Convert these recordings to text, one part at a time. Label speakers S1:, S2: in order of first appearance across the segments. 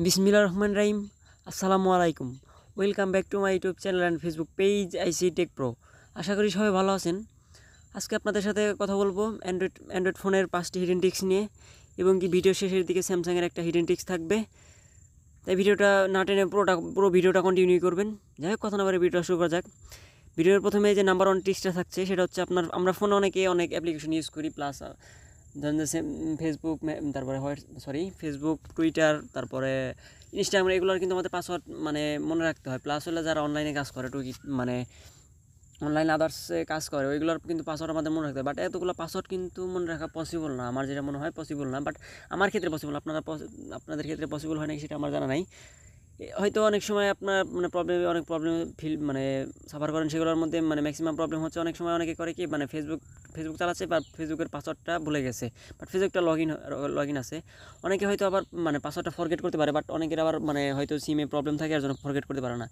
S1: বিসমিল্লাহির রহমানির রহিম। আসসালামু আলাইকুম। Welcome back to my YouTube channel and Facebook page IC tech pro. আশা করি সবাই ভালো আছেন। আজকে আপনাদের সাথে কথা বলবো অ্যান্ড্রয়েড ফোনের 5টি হিডেন টিক্স নিয়ে, এবং কি ভিডিও শেষের দিকে স্যামসাংয়ের একটা হিডেন টিক্স থাকবে। তাই ভিডিওটা না টেনে পুরো ভিডিওটা কন্টিনিউ করবেন। যাই হোক, কথা না বলে ভিডিওটা শুরু করা যাক। ভিডিওর প্রথমে যে নাম্বার 1 টিক্সটা থাকছে সেটা হচ্ছে আমরা ফোনে অনেক অ্যাপ্লিকেশন ইউজ করি, প্লাস ধরেন যে ফেসবুক, তারপরে ফেসবুক, টুইটার, তারপরে ইনস্টাগ্রাম, এগুলোর কিন্তু আমাদের পাসওয়ার্ড মনে রাখতে হয়। প্লাস হলে যারা অনলাইনে কাজ করে, অনলাইন আদার্সে কাজ করে, ওইগুলোর কিন্তু পাসওয়ার্ড আমাদের মনে রাখতে হয়। বাট এতগুলো পাসওয়ার্ড কিন্তু মনে রাখা পসিবল না, আমার যেটা মনে হয় পসিবল না। বাট আমার ক্ষেত্রে পসিবল, আপনাদের ক্ষেত্রে পসিবল হয় নাকি সেটা আমার জানা নাই। হয়তো অনেক সময় আপনার অনেক প্রবলেম সাফার করেন। সেগুলোর মধ্যে ম্যাক্সিমাম প্রবলেম হচ্ছে, অনেক সময় অনেকে করে কি ফেসবুক চালাচ্ছে বা ফেসবুকের পাসওয়ার্ডটা ভুলে গেছে, বাট ফেসবুকটা লগ ইন আছে। অনেকে হয়তো আবার পাসওয়ার্ডটা ফরগেট করতে পারে, বাট অনেকের আবার হয়তো সিমে প্রবলেম থাকে, এর জন্য ফরগেট করতে পারে না।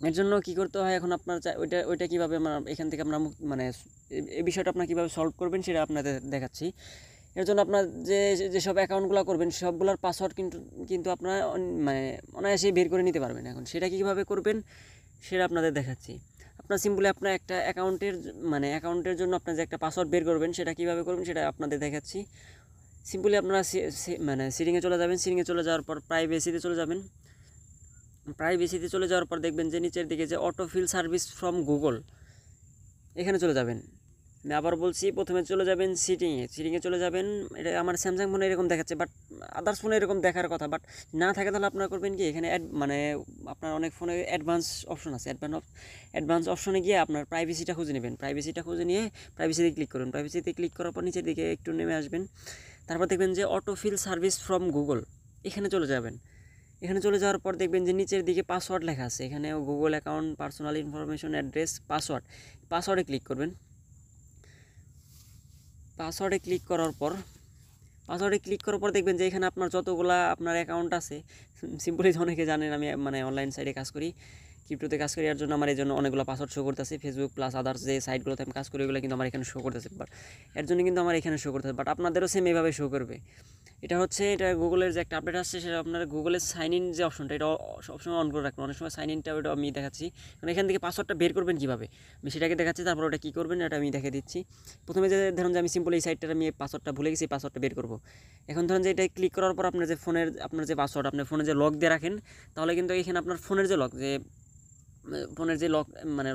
S1: এর জন্য কী করতে হয়, এখন আপনার ওইটা কীভাবে এখান থেকে আপনার এই বিষয়টা আপনার কীভাবে সলভ করবেন সেটা আপনাদের দেখাচ্ছি। এর জন্য আপনার যেসব অ্যাকাউন্টগুলো করবেন সবগুলোর পাসওয়ার্ড কিন্তু আপনার অনায়াসেই বের করে নিতে পারবেন। এখন সেটা কীভাবে করবেন সেটা আপনাদের দেখাচ্ছি। আপনার সিম্পলি আপনার একটা অ্যাকাউন্টের জন্য আপনার যে একটা পাসওয়ার্ড বের করবেন সেটা কীভাবে করবেন সেটা আপনাদের দেখাচ্ছি। সিম্পলি আপনারা সেটিংয়ে চলে যাবেন। সেটিংয়ে চলে যাওয়ার পর প্রাইভেসিতে চলে যাবেন। প্রাইভেসিতে চলে যাওয়ার পর দেখবেন যে নিচের দিকে যে অটোফিল সার্ভিস ফ্রম গুগল, এখানে চলে যাবেন। আমি আবার বলছি, প্রথমে চলে যাবেন সিটিংয়ে চলে যাবেন। এটা আমার স্যামসাং ফোনে এরকম দেখাচ্ছে, বাট আদার্স ফোনে এরকম দেখার কথা, বাট না থাকে তাহলে আপনারা করবেন কি, এখানে আপনার অনেক ফোনে অ্যাডভান্স অপশন আছে। অ্যাডভান্স অপশনে গিয়ে আপনার প্রাইভেসিটা খুঁজে নেবেন। প্রাইভেসিটা খুঁজে নিয়ে প্রাইভেসিতে ক্লিক করুন। প্রাইভেসিতে ক্লিক করার পর নিচের দিকে একটু নেমে আসবেন। তারপর দেখবেন যে অটোফিল সার্ভিস ফ্রম গুগল, এখানে চলে যাবেন। এখানে চলে যাওয়ার পর দেখবেন যে নিচের দিকে পাসওয়ার্ড লেখা আছে। এখানে Google account, personal information, address, পাসওয়ার্ডে ক্লিক করবেন। পাসওয়ার্ডে ক্লিক করার পর দেখবেন যে এখানে আপনার যতগুলা আপনার অ্যাকাউন্ট আছে, সিম্পলি অনেকে জানেন আমি অনলাইন সাইটে কাজ করি, ক্রিপ্টোতে কাজ করি। এর জন্য আমার এই জন্য অনেকগুলো পাসওয়ার্ড শো করতেছে। ফেসবুক প্লাস আদার্স যে সাইটগুলোতে আমি কাজ করি ওগুলো কিন্তু আমার এখানে শো করতেছে, বাট এর জন্য কিন্তু আমার এখানে শো করতেছে, বাট আপনাদেরও সেম এভাবে শো করবে। এটা গুগলের যে একটা আপডেট আসছে, সেটা আপনার গুগলের সাইন ইন যে অপশনটা, এটা সবসময় অন করে রাখবেন। অনেক সময় সাইন ইনটা ওটা আমি দেখাচ্ছি, কারণ এখান থেকে পাসওয়ার্ডটা বের করবেন কীভাবে আমি সেটাকে দেখাচ্ছি। তারপর ওটা কী করবেন এটা আমি দেখে দিচ্ছি। প্রথমে যে ধরুন যে আমি সিম্পল এই সাইটটার আমি পাসওয়ার্ডটা ভুলে গেছি, পাসওয়ার্ডটা বের করবো। এখন ধরুন যে এটা ক্লিক করার পর আপনার যে পাসওয়ার্ড আপনার ফোনে যে লক দিয়ে রাখেন, তাহলে কিন্তু এখানে আপনার ফোনের যে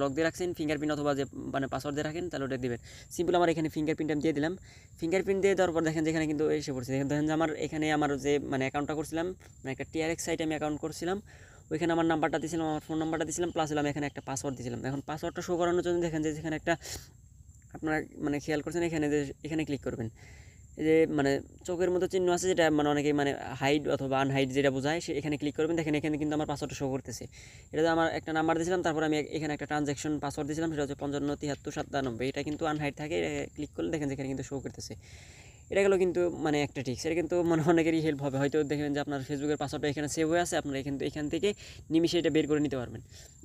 S1: লক দিয়ে রাখছেন, ফিঙ্গারপ্রিন্ট অথবা যে পাসওয়ার্ড দিয়ে রাখেন, তাহলে ওটা দেবেন। সিম্পল আমার এখানে ফিঙ্গারপ্রিন্ট আমি দিয়ে দিলাম। ফিঙ্গারপ্রিন্ট দিয়ে দেওয়ার পর দেখেন যে এখানে কিন্তু এসে পড়ছে। দেখেন যে আমার যে অ্যাকাউন্টটা করছিলাম, একটা টিআরএক্স সাইটে আমি অ্যাকাউন্ট করছিলাম, ওইখানে আমার নাম্বারটা দিয়েছিলাম, আমার ফোন নাম্বারটা দিয়েছিলাম, প্লাস হলাম এখানে একটা পাসওয়ার্ড দিয়েছিলাম। এখন পাসওয়ার্ডটা শো করানোর জন্য দেখেন যে এখানে একটা আপনারা খেয়াল করছেন, এখানে ক্লিক করবেন। এই যে চোখের মতো চিহ্ন আছে, যেটা অনেকেই হাইড অথবা আনহাইড যেটা বোঝায়, এখানে ক্লিক করবেন। দেখেন এখানে কিন্তু আমার পাসওয়ার্ডটা শো করতেছে। এটা আমার একটা নাম্বার দিয়েছিলাম, তারপর আমি এখানে একটা ট্রানজ্যাকশন পাসওয়ার্ড দিয়েছিলাম, সেটা হচ্ছে 557397। এটা কিন্তু আনহাইড থাকে। ক্লিক করলে দেখেন যেখানে কিন্তু শো করতেছে। এটা গেলো কিন্তু একটা টিক্স। এটা কিন্তু অনেকেরই হেল্প হবে। হয়তো দেখবেন যে আপনার ফেসবুকের পাসওয়ার্ডটা এখানে সেভ হয়ে আছে, আপনারা এখান থেকে নিমিশে এটা বের করে নিতে পারবেন।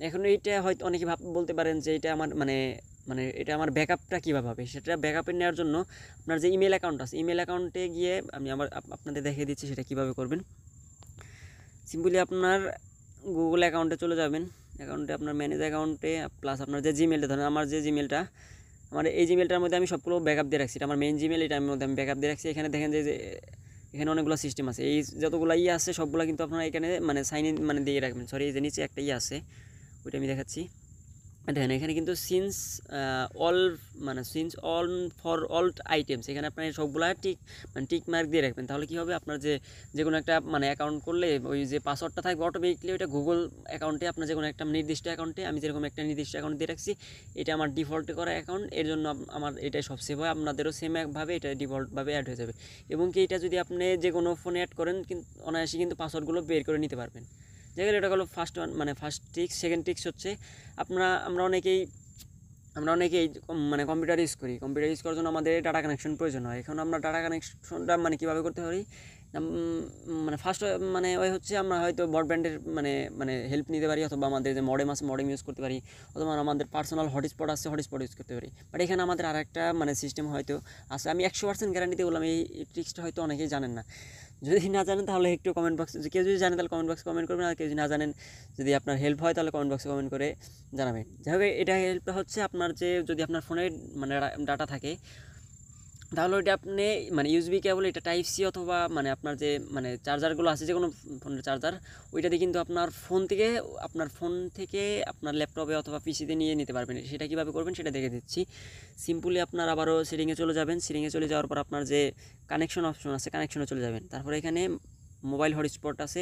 S1: এখন এইটা হয়তো অনেকে বলতে পারেন যে এটা আমার এটা আমার ব্যাকআপটা কীভাবে হবে। সেটা ব্যাকআপে নেওয়ার জন্য আপনার যে ইমেল অ্যাকাউন্ট আছে, ইমেল অ্যাকাউন্টে গিয়ে আমি আপনাদের দেখিয়ে দিচ্ছি সেটা কীভাবে করবেন। সিম্পলি আপনার গুগল অ্যাকাউন্টে চলে যাবেন। আপনার ম্যানেজ অ্যাকাউন্টে, প্লাস আপনার যে জিমেলটা, ধরেন আমার এই জিমেলটার মধ্যে আমি সবগুলো ব্যাকআপ দিয়ে রাখছি। এটা আমার মেইন জিমেল, এটার মধ্যে আমি ব্যাকআপ দিয়ে রাখছি। এখানে দেখেন যে এখানে অনেকগুলো সিস্টেম আছে। এই যতগুলো আছে সবগুলো কিন্তু আপনারা এখানে সাইন ইন দিয়ে রাখবেন। সরি, এই যে নিচে একটা আছে, ওইটা আমি দেখাচ্ছি। দেখেন এখানে কিন্তু since all for all items, এখানে আপনার সবগুলো টিক মার্ক দিয়ে রাখবেন। তাহলে কী হবে, আপনার যে কোনো একটা অ্যাকাউন্ট করলে ওই যে পাসওয়ার্ডটা থাকবে অটোমেটিকলি ওইটা গুগল অ্যাকাউন্টে, আপনার যে কোনো একটা নির্দিষ্ট অ্যাকাউন্টে, আমি যেরকম একটা নির্দিষ্ট অ্যাকাউন্ট দিয়ে রাখছি, এটা আমার ডিফল্ট করা অ্যাকাউন্ট, এর জন্য আমার এটাই সব সেভ হয়। আপনাদেরও সেম একভাবে এটা ডিফল্টভাবে অ্যাড হয়ে যাবে। এবং কি এটা যদি আপনি যে কোনো ফোনে অ্যাড করেন, কিন্তু অনায়াসে কিন্তু পাসওয়ার্ডগুলো বের করে নিতে পারবেন। যেগুলো এটা হলো ফার্স্ট টিক্স। সেকেন্ড টিক্স হচ্ছে আমরা অনেকেই কম্পিউটার ইউজ করি। কম্পিউটার ইউজ করার জন্য আমাদের ডাটা কানেকশন প্রয়োজন হয়। এখন আমরা ডাটা কানেকশনটা কীভাবে করতে পারি, ফার্স্ট ওই হচ্ছে আমরা হয়তো ব্রডব্যান্ডের হেল্প নিতে পারি, অথবা আমাদের যে মডেম আছে মডেম ইউজ করতে পারি, অথবা আমাদের পার্সোনাল হটস্পট আছে হটস্পট ইউজ করতে পারি। বাট এখানে আমাদের আর একটা সিস্টেম হয়তো আছে। আমি 100% গ্যারান্টিতে বললাম, এই ট্রিক্সটা হয়তো অনেকেই জানেন না। যদি না জানেন তাহলে একটু কমেন্ট বক্সে, কেউ যদি জানেন তাহলে কমেন্ট বক্সে কমেন্ট করবেন, আর কেউ যদি না জানেন, যদি আপনার হেল্প হয় তাহলে কমেন্ট বক্সে কমেন্ট করে জানাবেন। যাই হোক, এটা হেল্পটা হচ্ছে আপনার যে যদি আপনার ফোনে মানে ডাটা থাকে তাহলে ওইটা আপনি মানে ইউএসবি কেবল, এটা টাইপ সি অথবা মানে আপনার যে মানে চার্জারগুলো আছে যে কোনো ফোনের চার্জার, ওইটা দিয়ে কিন্তু আপনার ফোন থেকে আপনার ল্যাপটপে অথবা পিসিতে নিয়ে নিতে পারবেন। সেটা কীভাবে করবেন সেটা দেখে দিচ্ছি। সিম্পলি আপনার আবারও সেটিংয়ে চলে যাবেন। সেটিংয়ে চলে যাওয়ার পর আপনার যে কানেকশন অপশন আছে, কানেকশনে চলে যাবেন। তারপরে এখানে মোবাইল হটস্পট আছে,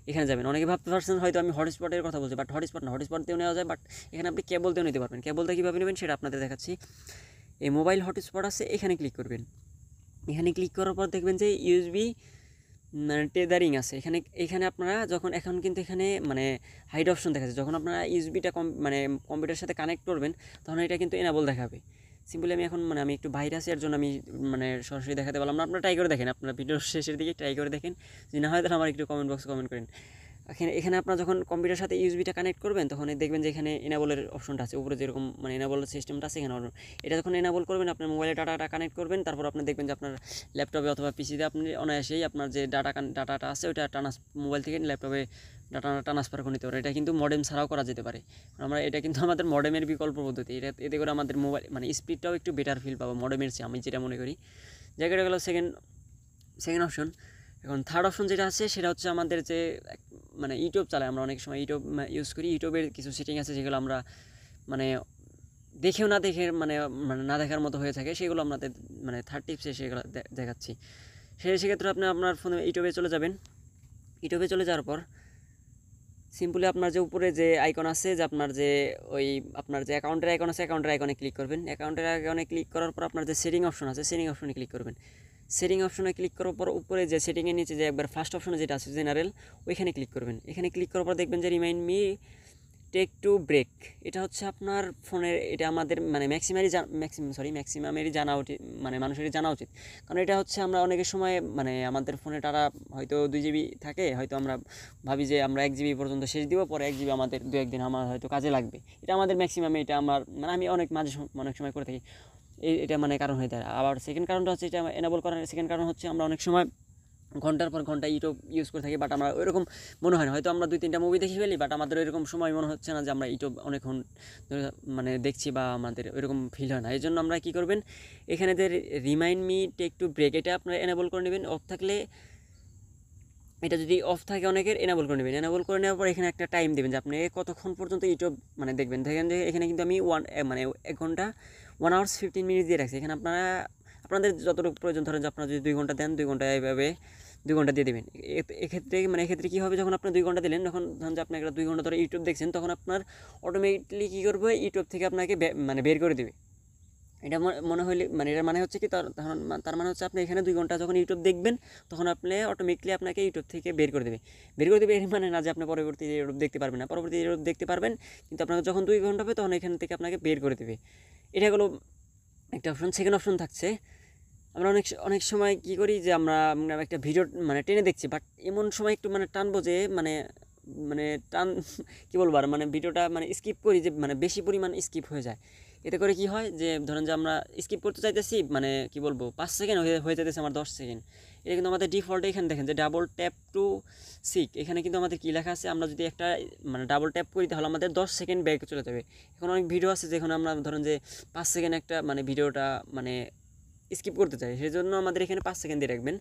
S1: এখানে যাবেন। অনেকে ভাবতে পারছেন হয়তো আমি হটস্পটের কথা বলছি, বাট হটস্পট না, হটস্পট দিয়েও নেওয়া যায়, বাট এখানে আপনি কেবল দিয়েও নিতে পারবেন। কেবলটা কীভাবে নেবেন সেটা আপনাদের দেখাচ্ছি। এই মোবাইল হটস্পট আছে, এখানে ক্লিক করবেন। এখানে ক্লিক করার পর দেখবেন যে ইউএসবি মানে টেদারিং আছে এখানে আপনারা যখন এখন কিন্তু এখানে মানে হাইড অপশন দেখাচ্ছে, যখন আপনারা ইউএসবিটা মানে কম্পিউটারের সাথে কানেক্ট করবেন তখন এটা কিন্তু এনাবল দেখাবে। সিম্পলি আমি এখন মানে আমি একটু বাইরে আছি, এর জন্য আমি মানে সরাসরি দেখাতে পারলাম না। আপনারা ট্রাই করে দেখেন, আপনারা ভিডিওর শেষের দিকে ট্রাই করে দেখেন, যদি না হয় তাহলে আমার একটু কমেন্ট বক্সে কমেন্ট করেন। এখানে আপনারা যখন কম্পিউটারের সাথে ইউএসবিটা কানেক্ট করবেন তখন দেখবেন যে এখানে এনাবলের অপশনটা আছে, উপরে যেরকম মানে এনাবল সিস্টেমটা আছে এখানে এটা যখন এনাবল করবেন আপনার মোবাইলে ডাটাটা কানেক্ট করবেন, তারপর আপনি দেখবেন যে আপনার ল্যাপটপে অথবা পিসিতে আপনি অনায়াসেই আপনার যে ডাটাটা আছে ওইটা মোবাইল থেকে ল্যাপটপে ডাটা ট্রান্সফার করে নিতে পারে। এটা কিন্তু মডেম ছাড়াও করা যেতে পারে। এটা কিন্তু আমাদের মডেমের বিকল্প পদ্ধতি। এতে করে আমাদের মোবাইল মানে স্পিডটাও একটু বেটার ফিল পাবো মডেমের চেয়ে, আমি যেটা মনে করি। জায়গাটা গেলো সেকেন্ড অপশন। এখন থার্ড অপশন যেটা আছে সেটা হচ্ছে আমাদের যে মানে ইউটিউব চালাই, আমরা অনেক সময় ইউটিউব ইউজ করি। ইউটিউবের কিছু সেটিং আছে যেগুলো আমরা মানে দেখেও না দেখে মানে না দেখার মতো হয়ে থাকে, সেগুলো আপনাদের মানে থার্ড টিপসে সেগুলো দেখাচ্ছি। সেক্ষেত্রে আপনি আপনার ফোনে ইউটিউবে চলে যাবেন। ইউটিউবে চলে যাওয়ার পর সিম্পলি আপনার যে উপরে যে আইকন আছে, যে আপনার যে আপনার যে অ্যাকাউন্টের আইকন আছে, অ্যাকাউন্টের আইকনে ক্লিক করবেন। অ্যাকাউন্টের আইকনে ক্লিক করার পর আপনার যে সেটিং অপশন আছে, সেটিং অপশনে ক্লিক করবেন। সেটিং অপশনে ক্লিক করার পর উপরে যে সেটিংয়ের নিচে যে একবার ফার্স্ট অপশনে যেটা আছে জেনারেল, ওইখানে ক্লিক করবেন। এখানে ক্লিক করার পর দেখবেন যে remind me take to break. এটা হচ্ছে আপনার ফোনের, এটা আমাদের মানে ম্যাক্সিমামেরই জানা উচিত, মানে মানুষেরই জানা উচিত। কারণ এটা হচ্ছে আমরা অনেকের সময় মানে আমাদের ফোনে তারা হয়তো 2 জিবি থাকে, হয়তো আমরা ভাবি যে আমরা 1 জিবি পর্যন্ত শেষ দিব, পরে 1 জিবি আমাদের 2-1 দিন আমার হয়তো কাজে লাগবে। এটা আমাদের ম্যাক্সিমামে, এটা আমার মানে আমি অনেক সময় করে থাকি। এটা মানে কারণ হয়ে দাঁড়ায়। আবার সেকেন্ড কারণটা হচ্ছে, এটা এনেবল করার সেকেন্ড কারণ হচ্ছে আমরা অনেক সময় ঘন্টার পর ঘন্টা ইউটিউব ইউজ করে থাকি, বাট আমরা ওইরকম মনে হয় না, হয়তো আমরা 2-3টা মুভি দেখে ফেলি, বাট আমাদের ওইরকম সময় মনে হচ্ছে না যে আমরা ইউটিউব অনেকক্ষণ মানে দেখছি, বা আমাদের ওইরকম ফিল হয় না। এই জন্য আমরা কী করবেন, এখানে যে remind me take to break, এটা আপনারা এনেবল করে নেবেন। অফ থাকলে, এটা যদি অফ থাকে অনেকের, এনেবল করে নেবেন। এনেবল করে নেওয়ার পর এখানে একটা টাইম দেবেন যে আপনি কতক্ষণ পর্যন্ত ইউটিউব মানে দেখবেন। দেখেন যে এখানে কিন্তু আমি 1 ঘন্টা 1 hours 15 minutes দিয়ে রাখছি। এখানে আপনাদের যতটুকু প্রয়োজন, ধরেন যে আপনারা যদি 2 ঘন্টা দেন, 2 ঘন্টা এইভাবে 2 ঘন্টা দিয়ে দেবেন। এক্ষেত্রে কী হবে, যখন আপনি 2 ঘন্টা দিলেন, তখন ধরেন যে আপনি একটা 2 ঘন্টা ধরে ইউটিউব দেখছেন, তখন আপনার অটোমেটিকলি কী করবে, ইউটিউব থেকে আপনাকে মানে বের করে দেবে। এটা মনে হলে মানে এটার মানে হচ্ছে কি, তার মানে হচ্ছে আপনি এখানে 2 ঘন্টা যখন ইউটিউব দেখবেন, তখন আপনি অটোমেটিকলি আপনাকে ইউটিউব থেকে বের করে দেবে। এর মানে না যে আপনি পরবর্তী ইউটিউব দেখতে পারবেন না, পরবর্তী ইউটিউব দেখতে পারবেন, কিন্তু আপনাকে যখন 2 ঘন্টা হবে তখন এখান থেকে আপনাকে বের করে দেবে। এটা হলো একটা অপশন। সেকেন্ড অপশন থাকছে, আমরা অনেক সময় কী করি যে আমরা একটা ভিডিও মানে টেনে দেখছি, বাট এমন সময় একটু মানে টানবো যে মানে মানে টান কী বলবো আর, মানে ভিডিওটা মানে স্কিপ করি, যে মানে বেশি পরিমাণ স্কিপ হয়ে যায়। এতে করে কি হয়, যে ধরেন যে আমরা স্কিপ করতে চাইতেছি, মানে কি বলবো 5 সেকেন্ড হয়ে যেতেছে আমার 10 সেকেন্ড। এটা কিন্তু আমাদের ডিফল্টে এখানে দেখেন যে ডাবল ট্যাপ টু সিক, এখানে কিন্তু আমাদের কী লেখা আছে, আমরা যদি একটা মানে ডাবল ট্যাপ করি তাহলে আমাদের 10 সেকেন্ড ব্যাক চলে যাবে। এখন অনেক ভিডিও আছে যেখানে আমরা ধরেন যে 5 সেকেন্ড একটা মানে ভিডিওটা মানে স্কিপ করতে চাই, সেই জন্য আমাদের এখানে 5 সেকেন্ড দিয়ে রাখবেন।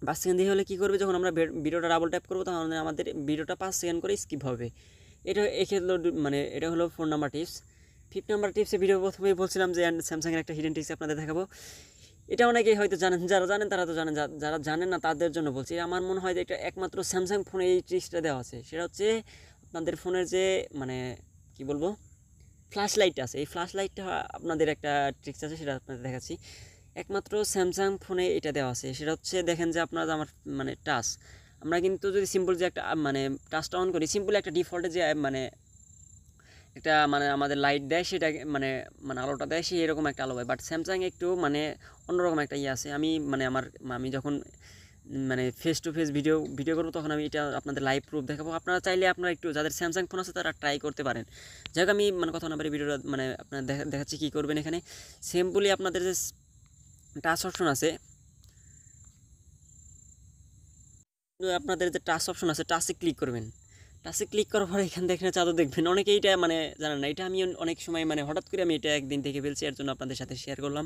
S1: 5 সেকেন্ড দিয়ে হলে কী করবে, যখন আমরা ভিডিওটা ডাবল ট্যাপ করবো তখন আমাদের ভিডিওটা 5 সেকেন্ড করে স্কিপ হবে। এক্ষেত্রে মানে এটা হলো 4 নাম্বার টিপস। 5 নাম্বার টিপসে ভিডিও প্রথমেই বলছিলাম যে স্যামসাংয়ের একটা হিডেন টিপস আপনাদের দেখাবো। এটা অনেকেই হয়তো জানেন, যারা জানেন তারা তো জানেন, যারা জানেন না তাদের জন্য বলছি। আমার মনে হয় যে এটা একমাত্র স্যামসাং ফোনে এই ট্রিক্সটা দেওয়া আছে। সেটা হচ্ছে আপনাদের ফোনের যে মানে কি বলবো ফ্ল্যাশ লাইট আছে, এই ফ্ল্যাশ লাইটটা আপনাদের একটা ট্রিক্স আছে, সেটা আপনাদের দেখাচ্ছি। একমাত্র স্যামসাং ফোনে এটা দেওয়া আছে। সেটা হচ্ছে দেখেন যে আপনার আমার মানে টাচ, আমরা কিন্তু যদি সিম্পল যে একটা মানে টাচটা অন করি, সিম্পল একটা ডিফল্টে যে মানে একটা মানে আমাদের লাইট দেয়, সেটা মানে আলোটা দেয়, সেই এরকম একটা আলো হয়। বাট স্যামসাং একটু মানে অন্যরকম একটা ইয়ে আছে। আমি যখন মানে ফেস টু ফেস ভিডিও করবো, তখন আমি এটা আপনাদের লাইভ প্রুফ দেখাবো। আপনারা চাইলে আপনারা একটু, যাদের স্যামসাং ফোন আছে তারা ট্রাই করতে পারেন। যাই হোক, আমি মানে কথা না পারি ভিডিওটা মানে আপনার দেখাচ্ছি কী করবেন। এখানে সিম্পলি আপনাদের যে টাচ অপশন আছে, আপনাদের যে টাচ অপশন আছে টাচে ক্লিক করবেন। টাচে ক্লিক করার পরে এখান থেকে চাদর দেখবেন। অনেকে এইটা মানে জানেন না, এটা আমি অনেক সময় মানে হঠাৎ করে আমি এটা একদিন থেকে ফেলছি, এর জন্য আপনাদের সাথে শেয়ার করলাম।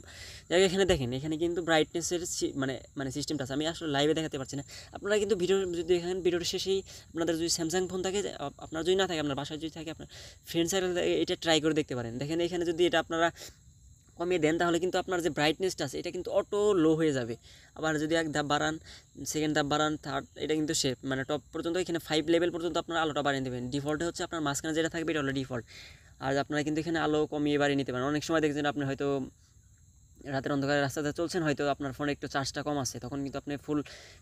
S1: যাই এখানে দেখেন, এখানে কিন্তু ব্রাইটনেসের মানে মানে সিস্টেমটা আছে, আমি আসলে লাইভে দেখাতে পারছি না। আপনারা কিন্তু ভিডিও যদি দেখেন, ভিডিওর শেষেই আপনাদের যদি স্যামসাং ফোন থাকে, আপনার যদি না থাকে, আপনার বাসায় যদি থাকে, আপনার ফ্রেন্ড সার্কেল এটা ট্রাই করে দেখতে পারেন। দেখেন এখানে যদি এটা আপনারা কমিয়ে দেন তাহলে কিন্তু আপনার যে ব্রাইটনেসটা আছে এটা কিন্তু অটো লো হয়ে যাবে। আবার যদি এক ধাপ বাড়ান, সেকেন্ড ধাপ বাড়ান, থার্ড, এটা কিন্তু শেপ মানে টপ পর্যন্ত, এখানে 5 লেভেল পর্যন্ত আপনার আলোটা বাড়িয়ে দেবেন। ডিফল্টে হচ্ছে আপনার মাঝখানে যেটা থাকবে এটা হলো ডিফল্ট। আর আপনারা কিন্তু এখানে আলো কমিয়ে বাড়িয়ে নিতে পারেন। অনেক সময় দেখছেন আপনি হয়তো রাতের অন্ধকারে রাস্তাতে চলছেন, হয়তো আপনার ফোনে একটু চার্জটা কম আছে, তখন কিন্তু আপনি ফুল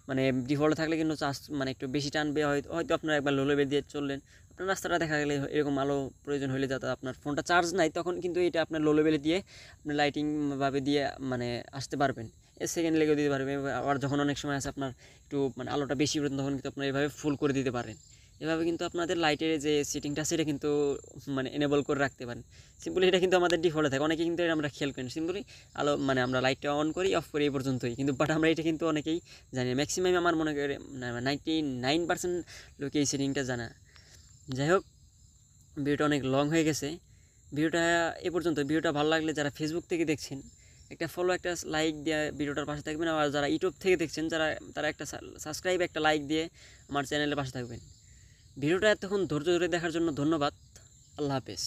S1: মানে ডিফল্টে থাকলে কিন্তু চার্জ মানে একটু বেশি টানবে, হয়তো আপনার একবার লো লেভেল দিয়ে চললেন, আপনার রাস্তাটা দেখা গেলে এরকম আলো প্রয়োজন হলে, যাতে আপনার ফোনটা চার্জ নাই, তখন কিন্তু এটা আপনার লো লেভেলে দিয়ে আপনি লাইটিংভাবে দিয়ে মানে আসতে পারবেন। সেকেন্ড লেগেও দিতে পারবেন। আবার যখন অনেক সময় আছে আপনার একটু মানে আলোটা বেশি পর্যন্ত, তখন কিন্তু আপনার এভাবে ফুল করে দিতে পারেন। এভাবে কিন্তু আপনাদের লাইটের যে সেটিংটা সেটা কিন্তু মানে এনেবল করে রাখতে পারেন। সিম্পলি এটা কিন্তু আমাদের ডিফল্টে থাকে, অনেকে কিন্তু এটা আমরা খেয়াল করি না। সিম্পলি আলো মানে আমরা লাইটটা অন করি, অফ করি, এই পর্যন্তই কিন্তু, বাট আমরা এটা কিন্তু অনেকেই জানি না। ম্যাক্সিমাম আমার মনে করি 99% লোকে এই সেটিংটা জানা। যাই হোক, ভিডিওটা অনেক লং হয়ে গেছে। ভিডিওটা এ পর্যন্ত। ভিডিওটা ভালো লাগলে যারা ফেসবুক থেকে দেখছেন একটা ফলো, একটা লাইক দিয়ে ভিডিওটার পাশে থাকবেন। আর যারা ইউটিউব থেকে দেখছেন, তারা একটা সাবস্ক্রাইব, একটা লাইক দিয়ে আমার চ্যানেলের পাশে থাকবেন। ভিডিওটা এতক্ষণ ধৈর্য ধরে দেখার জন্য ধন্যবাদ। আল্লাহ হাফেজ।